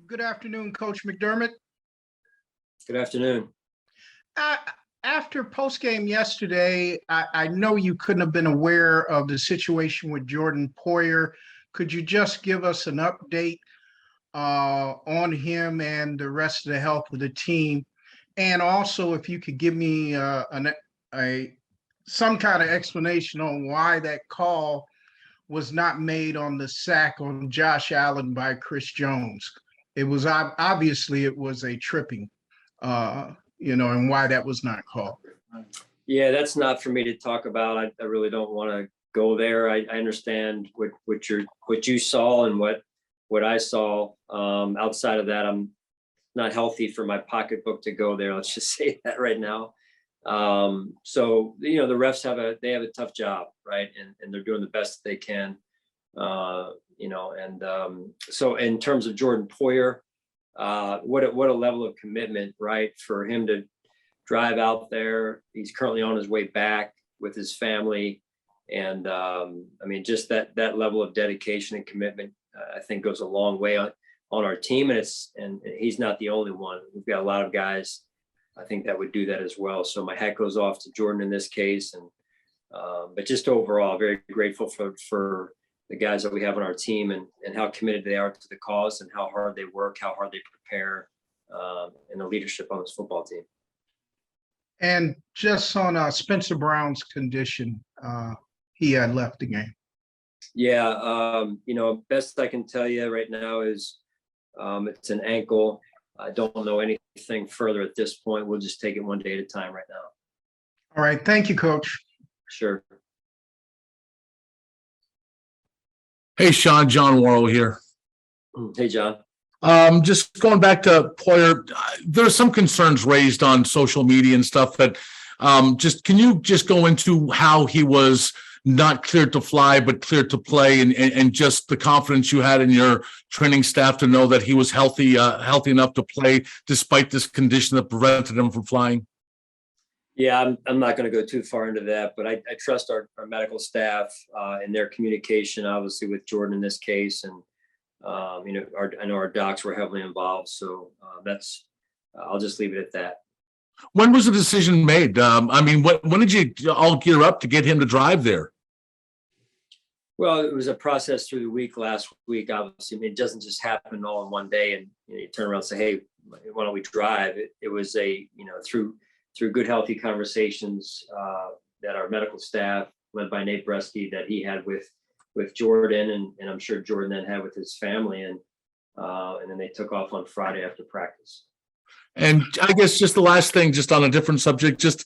Good afternoon, Coach McDermott. Good afternoon. Uh, After postgame yesterday, I know you couldn't have been aware of the situation with Jordan Poyer. Could you just give us an update on him and the rest of the health of the team? And also, if you could give me some kind of explanation on why that call was not made on the sack on Josh Allen by Chris Jones. It was obviously it was a tripping, and why that was not called. Yeah, that's not for me to talk about. I really don't want to go there. I understand what you saw and what I saw. Outside of that, I'm not healthy for my pocketbook to go there. Let's just say that right now. So the refs have a tough job, right? And they're doing the best they can. So in terms of Jordan Poyer, what a level of commitment, right? For him to drive out there. He's currently on his way back with his family. And just that level of dedication and commitment, I think goes a long way on our team. And he's not the only one. We've got a lot of guys, I think, that would do that as well. So my hat goes off to Jordan in this case. And but just overall, very grateful for the guys that we have on our team and how committed they are to the cause and how hard they work, how hard they prepare, and the leadership on this football team. And just on Spencer Brown's condition, he had left the game. Yeah, best I can tell you right now is it's an ankle. I don't know anything further at this point. We'll just take it one day at a time right now. All right. Thank you, Coach. Sure. Hey, Sean, John Worrell here. Hey, John. Just going back to Poyer, there are some concerns raised on social media and stuff that can you just go into how he was not cleared to fly, but cleared to play and just the confidence you had in your training staff to know that he was healthy enough to play despite this condition that prevented him from flying? Yeah, I'm not going to go too far into that, but I trust our medical staff and their communication, obviously with Jordan in this case. And, I know our docs were heavily involved. So I'll just leave it at that. When was the decision made? When did you all gear up to get him to drive there? Well, it was a process through the week last week. Obviously, it doesn't just happen all in one day and you turn around and say, hey, why don't we drive? It was through good, healthy conversations that our medical staff, led by Nate Bresky, that he had with Jordan, and I'm sure Jordan then had with his family, and then they took off on Friday after practice. And I guess just the last thing, just on a different subject, just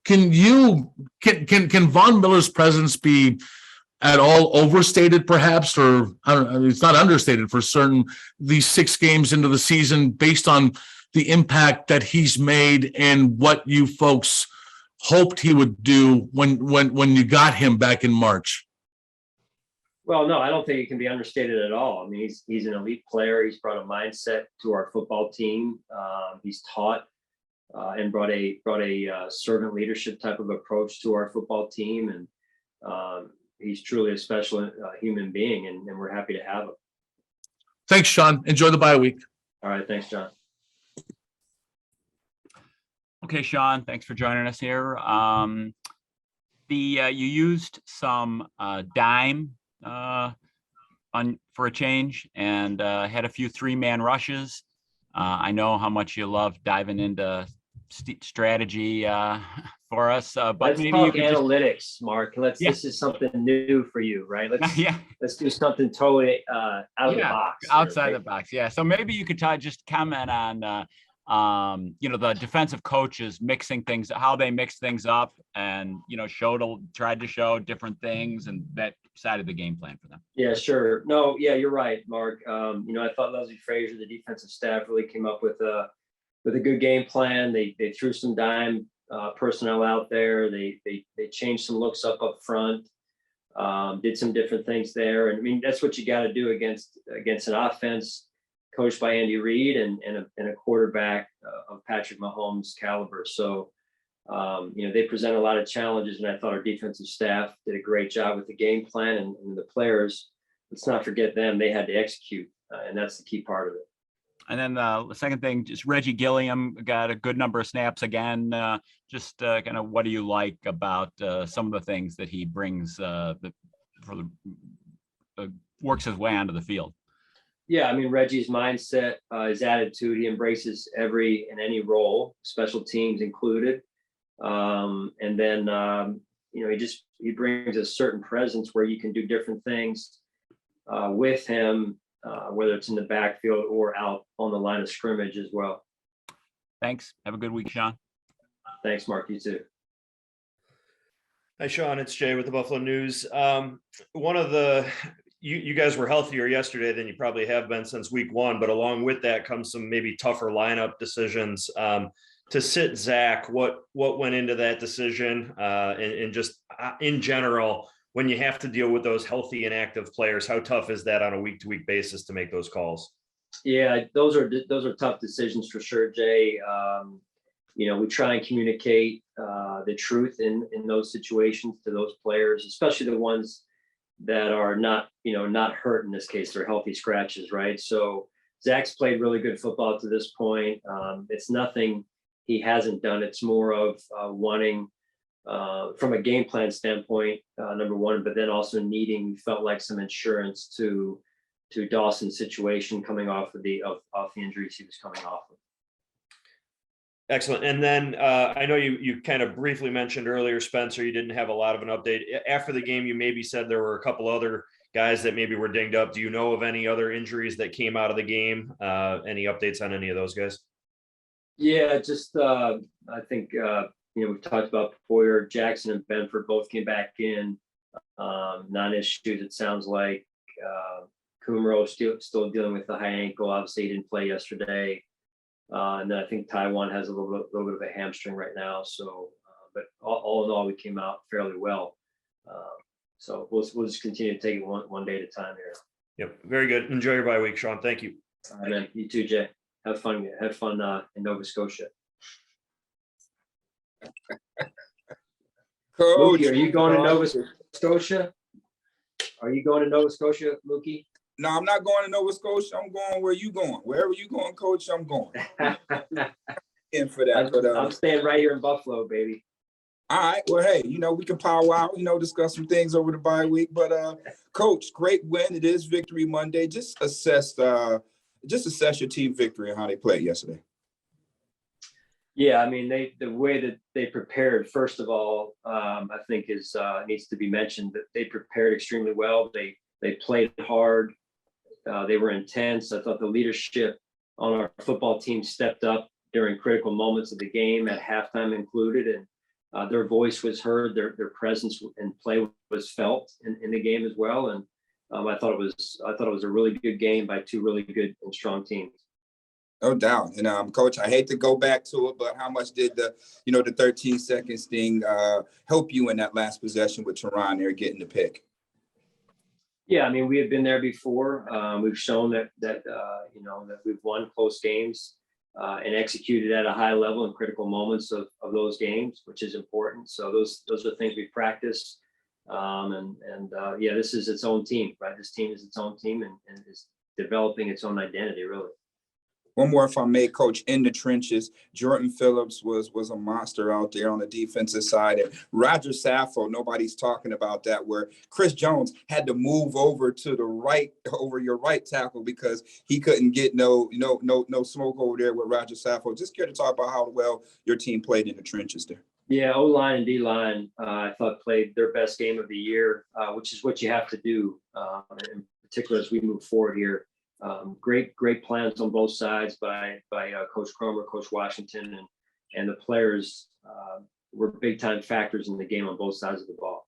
can Von Miller's presence be at all overstated, perhaps, or I don't know, it's not understated for certain, these 6 games into the season, based on the impact that he's made and what you folks hoped he would do when you got him back in March? Well, no, I don't think it can be understated at all. I mean, he's an elite player. He's brought a mindset to our football team. He's taught and brought a servant leadership type of approach to our football team, and he's truly a special human being, and we're happy to have him. Thanks, Sean. Enjoy the bye week. All right, thanks, John. Okay, Sean, thanks for joining us here. You used some dime for a change and had a few 3-man rushes. I know how much you love diving into strategy for us, but let's maybe talk you could analytics, Mark. This is something new for you, right? Let's do something totally out of the box. Outside the box, yeah. So maybe you could just comment on the defensive coaches mixing things, how they mix things up, and tried to show different things, and that side of the game plan for them. Yeah, sure. No, yeah, you're right, Mark. I thought Leslie Frazier, the defensive staff, really came up with a good game plan. They threw some dime personnel out there. They changed some looks up front. Did some different things there, and I mean that's what you got to do against an offense coached by Andy Reid and a quarterback of Patrick Mahomes' caliber. So, they present a lot of challenges, and I thought our defensive staff did a great job with the game plan, and the players, let's not forget them. They had to execute and that's the key part of it. And then the second thing, just Reggie Gilliam got a good number of snaps again. Kind of what do you like about some of the things that he brings works his way onto the field? Yeah, I mean, Reggie's mindset, his attitude, he embraces every and any role, special teams included. And then, he brings a certain presence where you can do different things with him, whether it's in the backfield or out on the line of scrimmage as well. Thanks. Have a good week, Sean. Thanks, Mark. You too. Hi, Sean. It's Jay with the Buffalo News. You guys were healthier yesterday than you probably have been since week one, but along with that comes some maybe tougher lineup decisions. To sit Zach, what went into that decision? And just in general, when you have to deal with those healthy and active players, how tough is that on a week-to-week basis to make those calls? Yeah, those are tough decisions for sure, Jay. We try and communicate the truth in those situations to those players, especially the ones that are not hurt. In this case, they're healthy scratches, right? So Zach's played really good football to this point. It's nothing he hasn't done. It's more of wanting, from a game plan standpoint, number one, but then also needing, felt like, some insurance to Dawson's situation coming off of the injuries he was coming off of. Excellent. And then I know you kind of briefly mentioned earlier, Spencer, you didn't have a lot of an update. After the game, you maybe said there were a couple other guys that maybe were dinged up. Do you know of any other injuries that came out of the game? Any updates on any of those guys? Yeah, just I think, we've talked about Poyer, Jackson, and Benford both came back in. Non-issues, it sounds like. Kumro still dealing with the high ankle. Obviously, he didn't play yesterday. And then I think Taiwan has a little bit of a hamstring right now. So, but all in all, we came out fairly well. So we'll just continue to take it one day at a time here. Yep, very good. Enjoy your bye week, Sean. Thank you. All right, man. You too, Jay. Have fun in Nova Scotia. Coach, Mookie, are you going to Nova Scotia? Are you going to Nova Scotia, Mookie? No, I'm not going to Nova Scotia. I'm going where you going. Wherever you going, Coach, I'm going. In for that. I'm staying right here in Buffalo, baby. All right. Well, hey, we can power out, discuss some things over the bye week. But Coach, great win. It is Victory Monday. Just assess your team victory and how they played yesterday. Yeah, I mean, the way that they prepared, first of all, I think needs to be mentioned that they prepared extremely well. They played hard. They were intense. I thought the leadership on our football team stepped up during critical moments of the game, at halftime included, and their voice was heard. Their presence and play was felt in the game as well. And I thought it was a really good game by two really good and strong teams. No doubt. And Coach, I hate to go back to it, but how much did the 13 seconds thing help you in that last possession with Teron there getting the pick? Yeah, I mean, we have been there before. We've shown that we've won close games and executed at a high level in critical moments of those games, which is important. So those are things we practice. This is its own team, right? This team is its own team and is developing its own identity, really. One more, if I may, Coach, in the trenches. Jordan Phillips was a monster out there on the defensive side. And Roger Saffold, nobody's talking about that, where Chris Jones had to move over to the right, over your right tackle, because he couldn't get no smoke over there with Roger Saffold. Just care to talk about how well your team played in the trenches there. Yeah, O-line and D-line, I thought played their best game of the year, which is what you have to do, in particular as we move forward here. Great plans on both sides by Coach Cromer, Coach Washington, and the players were big time factors in the game on both sides of the ball.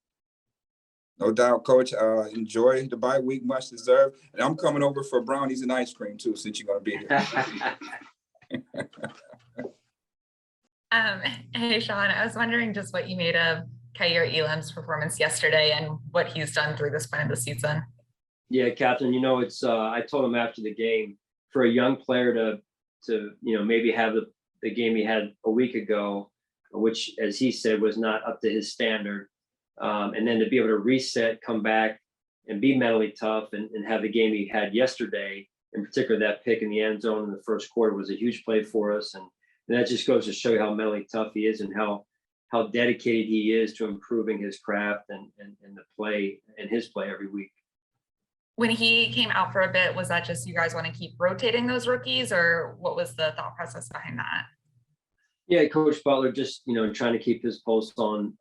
No doubt, Coach. Enjoy the bye week, much deserved. And I'm coming over for brownies and ice cream too, since you're going to be here. Hey, Sean, I was wondering just what you made of Kaiir Elam's performance yesterday and what he's done through this point of the season. Yeah, Catherine, it's I told him after the game, for a young player to maybe have the game he had a week ago, which, as he said, was not up to his standard, and then to be able to reset, come back and be mentally tough and have the game he had yesterday in particular, that pick in the end zone in the first quarter was a huge play for us. And that just goes to show you how mentally tough he is and how dedicated he is to improving his craft and the play and his play every week. When he came out for a bit, was that just you guys want to keep rotating those rookies, or what was the thought process behind that? Yeah, Coach Butler just, trying to keep his pulse on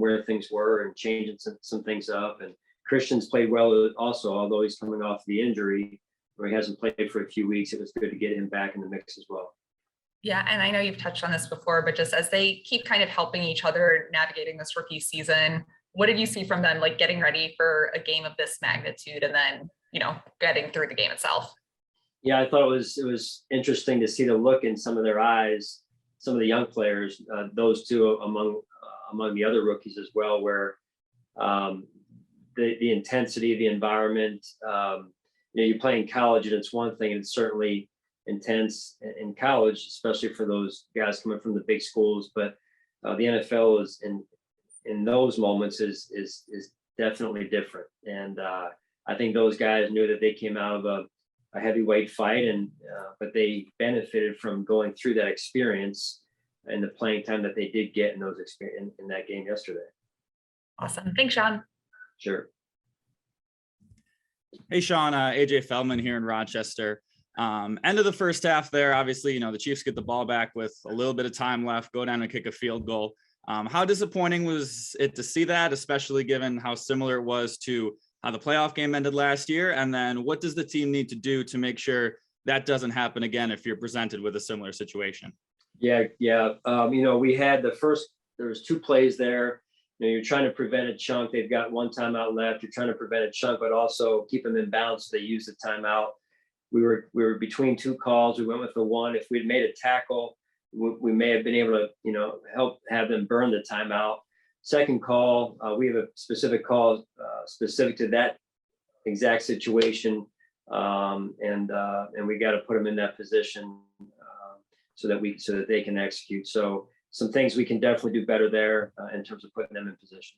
where things were and changing some things up. And Christian's played well also, although he's coming off the injury where he hasn't played for a few weeks. It was good to get him back in the mix as well. Yeah, and I know you've touched on this before, but just as they keep kind of helping each other navigating this rookie season, what did you see from them, like getting ready for a game of this magnitude and then, getting through the game itself? Yeah, I thought it was interesting to see the look in some of their eyes, some of the young players, those two among the other rookies as well, where the intensity of the environment, you play in college and it's one thing, and it's certainly intense in college, especially for those guys coming from the big schools. But the NFL is in those moments is definitely different. And I think those guys knew that they came out of a heavyweight fight, but they benefited from going through that experience and the playing time that they did get in those experience in that game yesterday. Awesome. Thanks, Sean. Sure. Hey, Sean, AJ Feldman here in Rochester. End of the first half there, obviously, the Chiefs get the ball back with a little bit of time left, go down and kick a field goal. How disappointing was it to see that, especially given how similar it was to how the playoff game ended last year? And then what does the team need to do to make sure that doesn't happen again if you're presented with a similar situation? Yeah. We had there was 2 plays there. You're trying to prevent a chunk. They've got 1 timeout left. You're trying to prevent a chunk, but also keep them in bounds. So they use the timeout. We were between 2 calls. We went with the one. If we'd made a tackle, we may have been able to, help have them burn the timeout. Second call, we have a specific call specific to that exact situation, and we got to put them in that position so that they can execute. So some things we can definitely do better there in terms of putting them in position.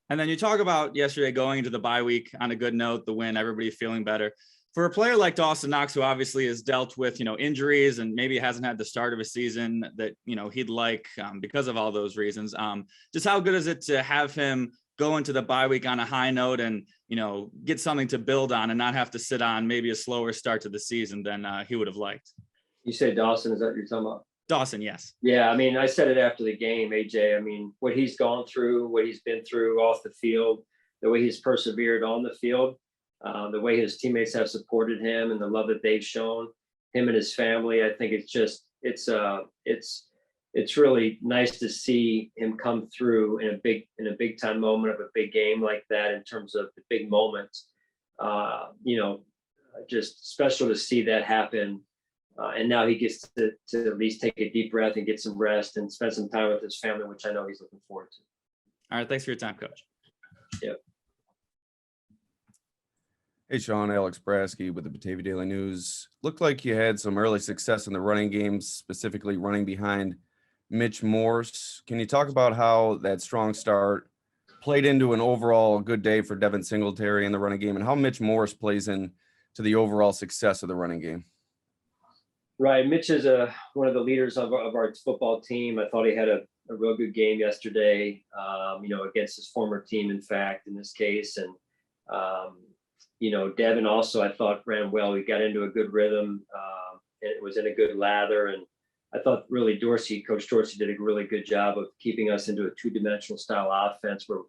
And then you talk about yesterday going into the bye week on a good note, the win, everybody feeling better. For a player like Dawson Knox, who obviously has dealt with, injuries and maybe hasn't had the start of a season that, he'd like because of all those reasons, just how good is it to have him go into the bye week on a high note and, get something to build on and not have to sit on maybe a slower start to the season than he would have liked? You say Dawson, is that what you're talking about? Dawson, yes. Yeah, I said it after the game, AJ. What he's gone through, what he's been through off the field, the way he's persevered on the field, the way his teammates have supported him and the love that they've shown him and his family. I think it's really nice to see him come through in a big time moment of a big game like that in terms of the big moments. Just special to see that happen. And now he gets to at least take a deep breath and get some rest and spend some time with his family, which I know he's looking forward to. All right. Thanks for your time, Coach. Yep. Hey, Sean, Alex Brasky with the Batavia Daily News. Looked like you had some early success in the running game, specifically running behind Mitch Morse. Can you talk about how that strong start played into an overall good day for Devin Singletary in the running game and how Mitch Morse plays in to the overall success of the running game? Right. Mitch is one of the leaders of our football team. I thought he had a real good game yesterday, against his former team, in fact, in this case. And, Devin also, I thought, ran well. He got into a good rhythm. And it was in a good lather. And I thought really Coach Dorsey did a really good job of keeping us into a 2-dimensional style offense where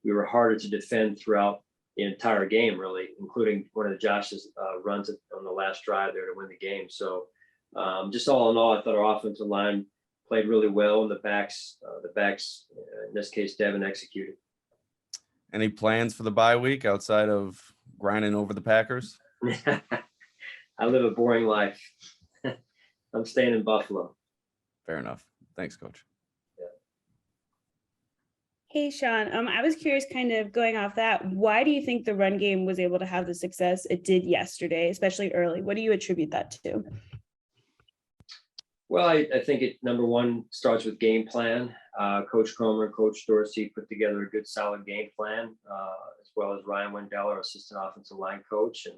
we were harder to defend throughout the entire game, really, including one of Josh's runs on the last drive there to win the game. So just all in all, I thought our offensive line played really well, and the backs, in this case, Devin, executed. Any plans for the bye week outside of grinding over the Packers? I live a boring life. I'm staying in Buffalo. Fair enough. Thanks, Coach. Hey, Sean, I was curious, kind of going off that, why do you think the run game was able to have the success it did yesterday, especially early? What do you attribute that to? Well, I think it, number one, starts with game plan. Coach Cromer and Coach Dorsey put together a good, solid game plan, as well as Ryan Wendell, our assistant offensive line coach. And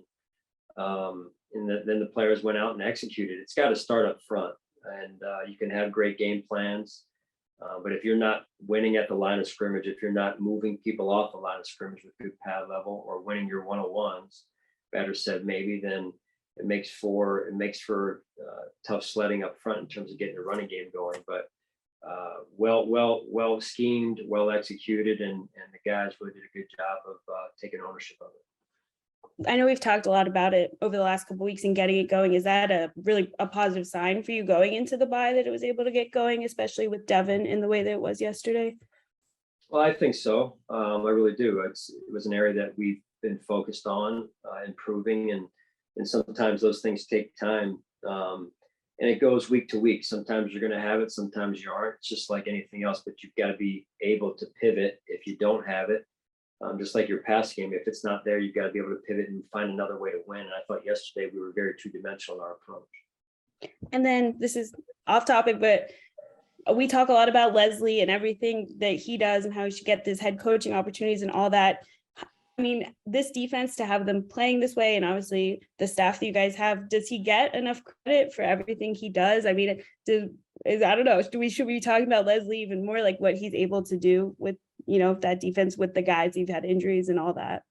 Then the players went out and executed. It's got to start up front, and you can have great game plans. But if you're not winning at the line of scrimmage, if you're not moving people off the line of scrimmage with good pad level or winning your one-on-ones, better said maybe, then it makes for tough sledding up front in terms of getting the running game going. But well schemed, well executed, and the guys really did a good job of taking ownership of it. I know we've talked a lot about it over the last couple of weeks and getting it going. Is that a really a positive sign for you going into the bye that it was able to get going, especially with Devin in the way that it was yesterday? Well, I think so. I really do. It was an area that we've been focused on improving, and sometimes those things take time. And it goes week to week. Sometimes you're going to have it, sometimes you aren't. It's just like anything else, but you've got to be able to pivot if you don't have it. Just like your pass game, if it's not there, you've got to be able to pivot and find another way to win. And I thought yesterday we were very two-dimensional in our approach. And then this is off topic, but we talk a lot about Leslie and everything that he does and how he should get this head coaching opportunities and all that. I mean, this defense, to have them playing this way, and obviously the staff that you guys have, does he get enough credit for everything he does? I mean, I don't know. Should we be talking about Leslie even more, like what he's able to do with, that defense with the guys who've had injuries and all that?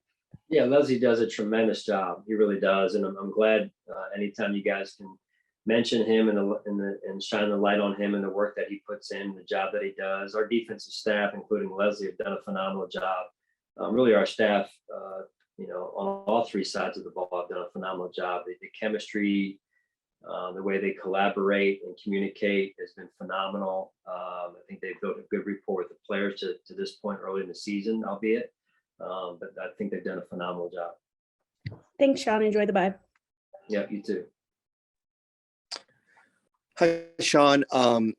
Yeah, Leslie does a tremendous job. He really does, and I'm glad anytime you guys can mention him and shine the light on him and the work that he puts in, the job that he does. Our defensive staff, including Leslie, have done a phenomenal job. Really, our staff, on all three sides of the ball have done a phenomenal job. The chemistry, the way they collaborate and communicate has been phenomenal. I think they've built a good rapport with the players to this point early in the season, albeit. But I think they've done a phenomenal job. Thanks, Sean. Enjoy the bye. Yeah, you too. Hi, Sean. I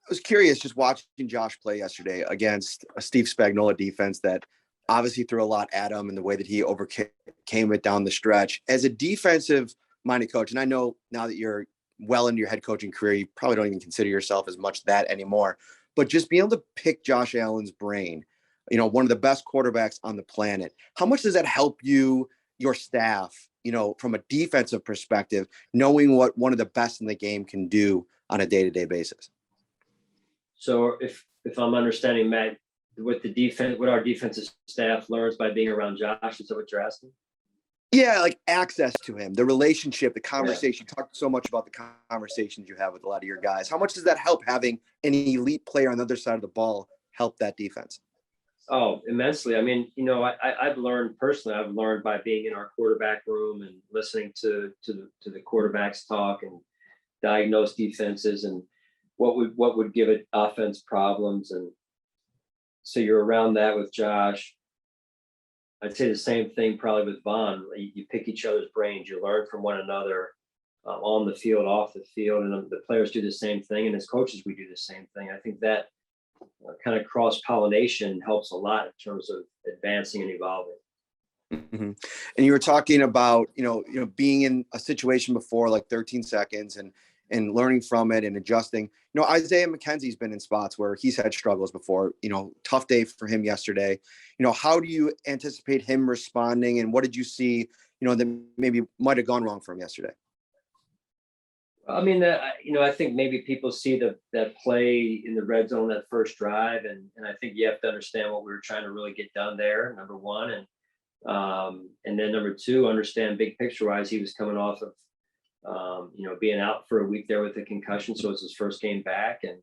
was curious just watching Josh play yesterday against a Steve Spagnuolo defense that obviously threw a lot at him and the way that he overcame it down the stretch. As a defensive-minded coach, and I know now that you're well into your head coaching career, you probably don't even consider yourself as much that anymore, but just being able to pick Josh Allen's brain, one of the best quarterbacks on the planet, how much does that help you, your staff, from a defensive perspective, knowing what one of the best in the game can do on a day-to-day basis? So if I'm understanding, Matt, what our defensive staff learns by being around Josh, is that what you're asking? Yeah, like access to him, the relationship, the conversation. You talk so much about the conversations you have with a lot of your guys. How much does that help, having an elite player on the other side of the ball help that defense? Oh, immensely. I mean, I've learned personally, I've learned by being in our quarterback room and listening to the quarterbacks talk and diagnose defenses and what would give it offense problems. And so you're around that with Josh. I'd say the same thing probably with Vaughn. You pick each other's brains, you learn from one another on the field, off the field, and the players do the same thing. And as coaches, we do the same thing. I think that kind of cross-pollination helps a lot in terms of advancing and evolving. Mm-hmm. And you were talking about, being in a situation before, like 13 seconds and learning from it and adjusting. Isaiah McKenzie's been in spots where he's had struggles before, tough day for him yesterday. How do you anticipate him responding, and what did you see, that maybe might have gone wrong for him yesterday? I mean, I think maybe people see that play in the red zone, that first drive, and I think you have to understand what we were trying to really get done there, number one, and then number two, understand big picture wise, he was coming off of being out for a week there with a concussion, so it's his first game back, and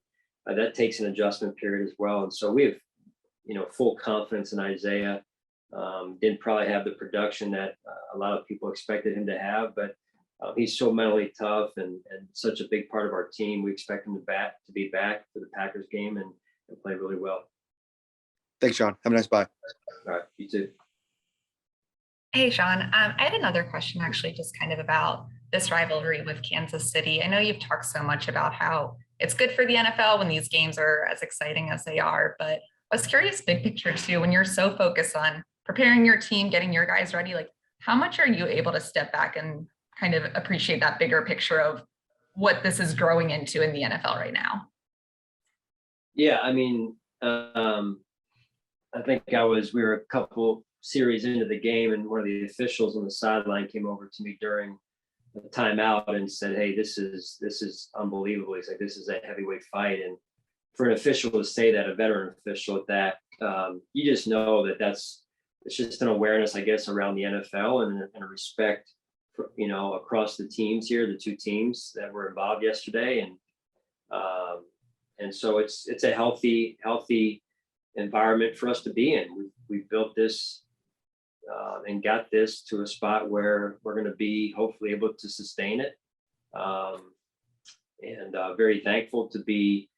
that takes an adjustment period as well. And so we have full confidence in Isaiah. Didn't probably have the production that a lot of people expected him to have, but he's so mentally tough and such a big part of our team. We expect him to be back for the Packers game and play really well. Thanks, Sean. Have a nice bye. All right, you too. Hey, Sean. I had another question actually, just kind of about this rivalry with Kansas City. I know you've talked so much about how it's good for the NFL when these games are as exciting as they are, but I was curious, big picture too, when you're so focused on preparing your team, getting your guys ready, like how much are you able to step back and kind of appreciate that bigger picture of what this is growing into in the NFL right now? Yeah, I mean, I think we were a couple series into the game, and one of the officials on the sideline came over to me during the timeout and said, "Hey, this is unbelievable." He's like, "This is a heavyweight fight," and for an official to say that, a veteran official at that, you just know that it's just an awareness, I guess, around the NFL and a respect for, across the teams here, the two teams that were involved yesterday, and so it's a healthy environment for us to be in. We've built this and got this to a spot where we're going to be hopefully able to sustain it, and very thankful to be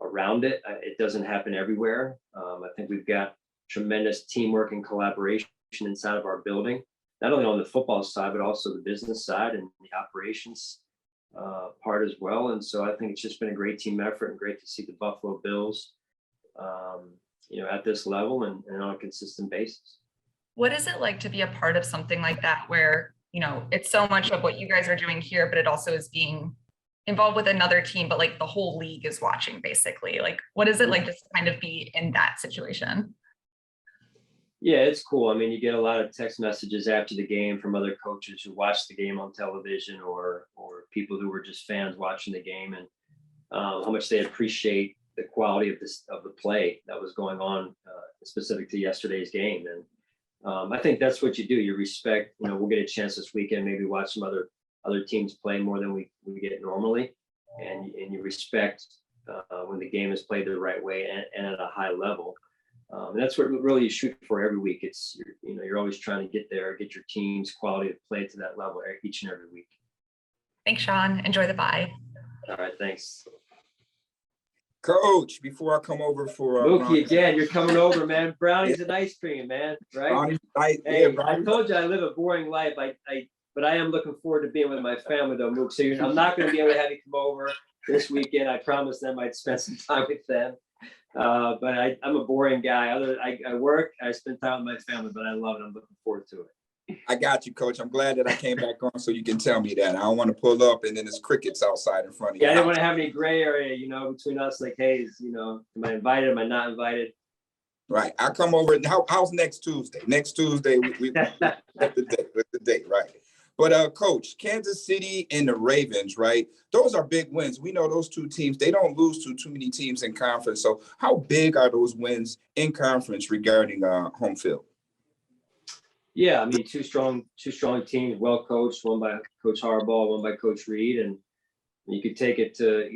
around it. It doesn't happen everywhere. I think we've got tremendous teamwork and collaboration inside of our building, not only on the football side, but also the business side and the operations part as well. And so I think it's just been a great team effort, and great to see the Buffalo Bills, at this level and on a consistent basis. What is it like to be a part of something like that, where, it's so much of what you guys are doing here, but it also is being involved with another team, but like the whole league is watching, basically? Like, what is it like to kind of be in that situation? Yeah, it's cool. I mean, you get a lot of text messages after the game from other coaches who watched the game on television, or people who were just fans watching the game, and how much they appreciate the quality of the play that was going on, specific to yesterday's game. And I think that's what you do. You respect. We'll get a chance this weekend, maybe watch some other teams play more than we get normally, and you respect when the game is played the right way and at a high level. And that's what really you shoot for every week. It's you're always trying to get there, get your team's quality of play to that level each and every week. Thanks, Sean. Enjoy the bye. All right, thanks. Coach, before I come over for Mookie, again, you're coming over, man. Brownies and ice cream, man. Right? Hey, I told you I live a boring life. But I am looking forward to being with my family, though, Mook. So I'm not going to be able to have you come over this weekend. I promised them I'd spend some time with them. But I'm a boring guy. I work, I spend time with my family, but I love it. I'm looking forward to it. I got you, Coach. I'm glad that I came back on so you can tell me that. I don't want to pull up and then there's crickets outside in front of you. Yeah, I didn't want to have any gray area, between us. Like, hey, am I invited? Am I not invited? Right. I come over. How's next Tuesday? Next Tuesday, we let the date, right? But Coach, Kansas City and the Ravens, right? Those are big wins. We know those two teams, they don't lose to too many teams in conference. So how big are those wins in conference regarding home field? Yeah, I mean, two strong teams, well coached, one by Coach Harbaugh, one by Coach Reed, and you could take it to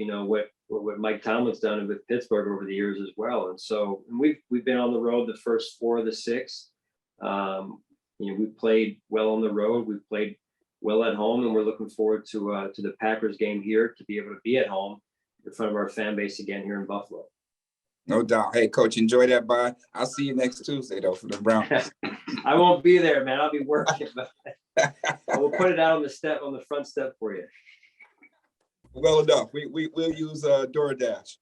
what Mike Tomlin's done with Pittsburgh over the years as well. And so we've been on the road the first 4 of the 6. We played well on the road. We've played well at home, and we're looking forward to the Packers game here, to be able to be at home in front of our fan base again here in Buffalo. No doubt. Hey, Coach, enjoy that bye. I'll see you next Tuesday, though, for the Browns. I won't be there, man. I'll be working, but I will put it out on the front step for you. Well enough. We'll use DoorDash.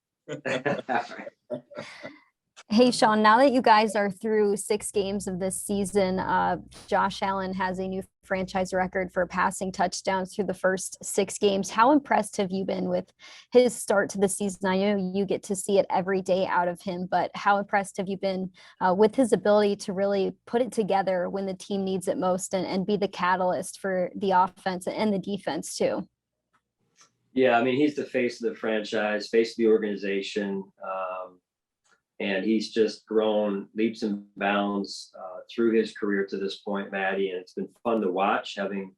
Hey, Sean, now that you guys are through 6 games of this season, Josh Allen has a new franchise record for passing touchdowns through the first 6 games. How impressed have you been with his start to the season? I know you get to see it every day out of him, but how impressed have you been with his ability to really put it together when the team needs it most and be the catalyst for the offense and the defense too? Yeah, I mean, he's the face of the franchise, face of the organization. And he's just grown leaps and bounds through his career to this point, Maddie. And it's been fun to watch, having,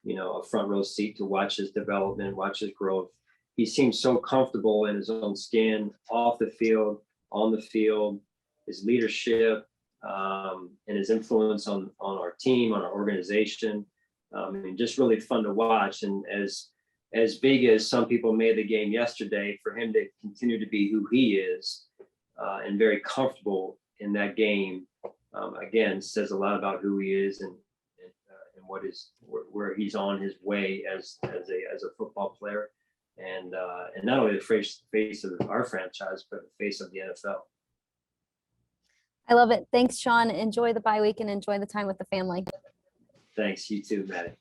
a front row seat to watch his development, watch his growth. He seems so comfortable in his own skin, off the field, on the field, his leadership, and his influence on our team, on our organization. Just really fun to watch. And as big as some people made the game yesterday, for him to continue to be who he is, and very comfortable in that game, again, says a lot about who he is and where he's on his way as a football player, and not only the face of our franchise, but the face of the NFL. I love it. Thanks, Sean. Enjoy the bye week and enjoy the time with the family. Thanks. You too, Maddie.